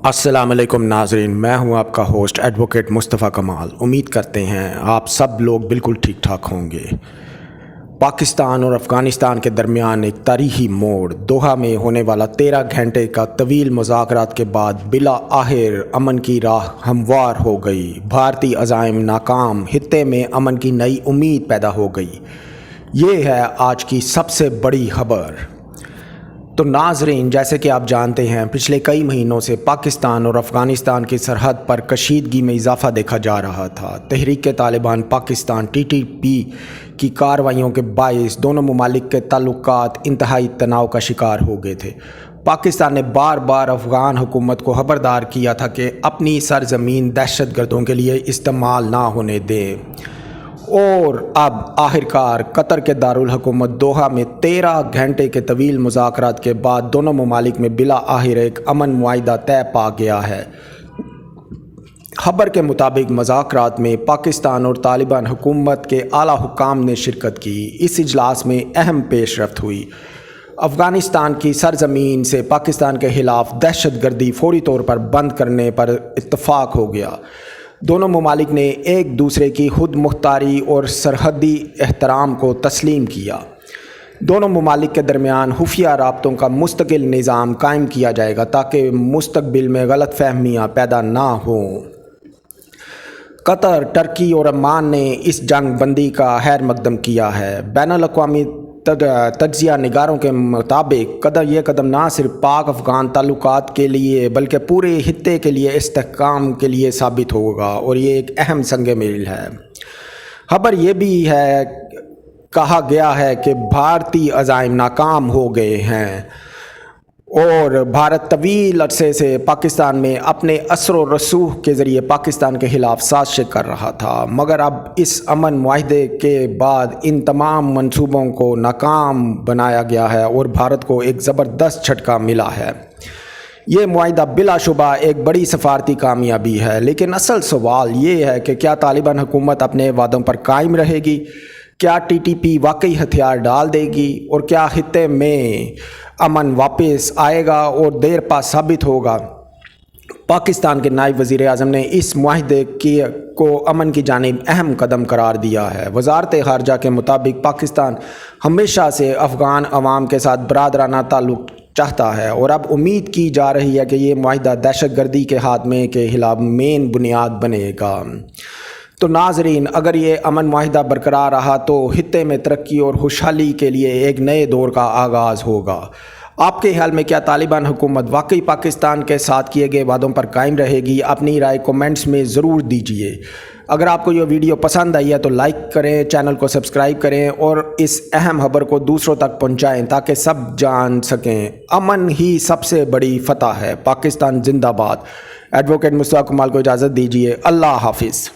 السلام علیکم ناظرین، میں ہوں آپ کا ہوسٹ ایڈوکیٹ مصطفیٰ کمال۔ امید کرتے ہیں آپ سب لوگ بالکل ٹھیک ٹھاک ہوں گے۔ پاکستان اور افغانستان کے درمیان ایک تاریخی موڑ، دوحہ میں ہونے والا 13 گھنٹے کا طویل مذاکرات کے بعد بلا آخر امن کی راہ ہموار ہو گئی۔ بھارتی عزائم ناکام، خطے میں امن کی نئی امید پیدا ہو گئی۔ یہ ہے آج کی سب سے بڑی خبر۔ تو ناظرین، جیسے کہ آپ جانتے ہیں، پچھلے کئی مہینوں سے پاکستان اور افغانستان کی سرحد پر کشیدگی میں اضافہ دیکھا جا رہا تھا۔ تحریک طالبان پاکستان (TTP) کی کارروائیوں کے باعث دونوں ممالک کے تعلقات انتہائی تناؤ کا شکار ہو گئے تھے۔ پاکستان نے بار بار افغان حکومت کو خبردار کیا تھا کہ اپنی سرزمین دہشت گردوں کے لیے استعمال نہ ہونے دیں، اور اب آخرکار قطر کے دارالحکومت دوحہ میں 13 گھنٹے کے طویل مذاکرات کے بعد دونوں ممالک میں بلا آخر ایک امن معاہدہ طے پا گیا ہے۔ خبر کے مطابق مذاکرات میں پاکستان اور طالبان حکومت کے اعلیٰ حکام نے شرکت کی۔ اس اجلاس میں اہم پیش رفت ہوئی۔ افغانستان کی سرزمین سے پاکستان کے خلاف دہشت گردی فوری طور پر بند کرنے پر اتفاق ہو گیا۔ دونوں ممالک نے ایک دوسرے کی خود مختاری اور سرحدی احترام کو تسلیم کیا۔ دونوں ممالک کے درمیان خفیہ رابطوں کا مستقل نظام قائم کیا جائے گا تاکہ مستقبل میں غلط فہمیاں پیدا نہ ہوں۔ قطر، ترکی اور عمان نے اس جنگ بندی کا خیر مقدم کیا ہے۔ بین الاقوامی تجزیہ نگاروں کے مطابق یہ قدم نہ صرف پاک افغان تعلقات کے لیے بلکہ پورے خطے کے لیے استحکام کے لیے ثابت ہوگا، اور یہ ایک اہم سنگ میل ہے۔ خبر یہ بھی ہے، کہا گیا ہے کہ بھارتی عزائم ناکام ہو گئے ہیں، اور بھارت طویل عرصے سے پاکستان میں اپنے اثر و رسوخ کے ذریعے پاکستان کے خلاف سازشیں کر رہا تھا، مگر اب اس امن معاہدے کے بعد ان تمام منصوبوں کو ناکام بنایا گیا ہے اور بھارت کو ایک زبردست جھٹکا ملا ہے۔ یہ معاہدہ بلا شبہ ایک بڑی سفارتی کامیابی ہے، لیکن اصل سوال یہ ہے کہ کیا طالبان حکومت اپنے وعدوں پر قائم رہے گی؟ کیا TTP واقعی ہتھیار ڈال دے گی؟ اور کیا خطے میں امن واپس آئے گا اور دیر پا ثابت ہوگا؟ پاکستان کے نائب وزیر اعظم نے اس معاہدے کو امن کی جانب اہم قدم قرار دیا ہے۔ وزارت خارجہ کے مطابق پاکستان ہمیشہ سے افغان عوام کے ساتھ برادرانہ تعلق چاہتا ہے، اور اب امید کی جا رہی ہے کہ یہ معاہدہ دہشت گردی کے خاتمے کے خلاف مین بنیاد بنے گا۔ تو ناظرین، اگر یہ امن معاہدہ برقرار رہا تو خطے میں ترقی اور خوشحالی کے لیے ایک نئے دور کا آغاز ہوگا۔ آپ کے خیال میں کیا طالبان حکومت واقعی پاکستان کے ساتھ کیے گئے وعدوں پر قائم رہے گی؟ اپنی رائے کومنٹس میں ضرور دیجیے۔ اگر آپ کو یہ ویڈیو پسند آئی ہے تو لائک کریں، چینل کو سبسکرائب کریں اور اس اہم خبر کو دوسروں تک پہنچائیں تاکہ سب جان سکیں امن ہی سب سے بڑی فتح ہے۔ پاکستان زندہ باد۔ ایڈوکیٹ مصطفیٰ کمال کو اجازت دیجیے۔ اللہ حافظ۔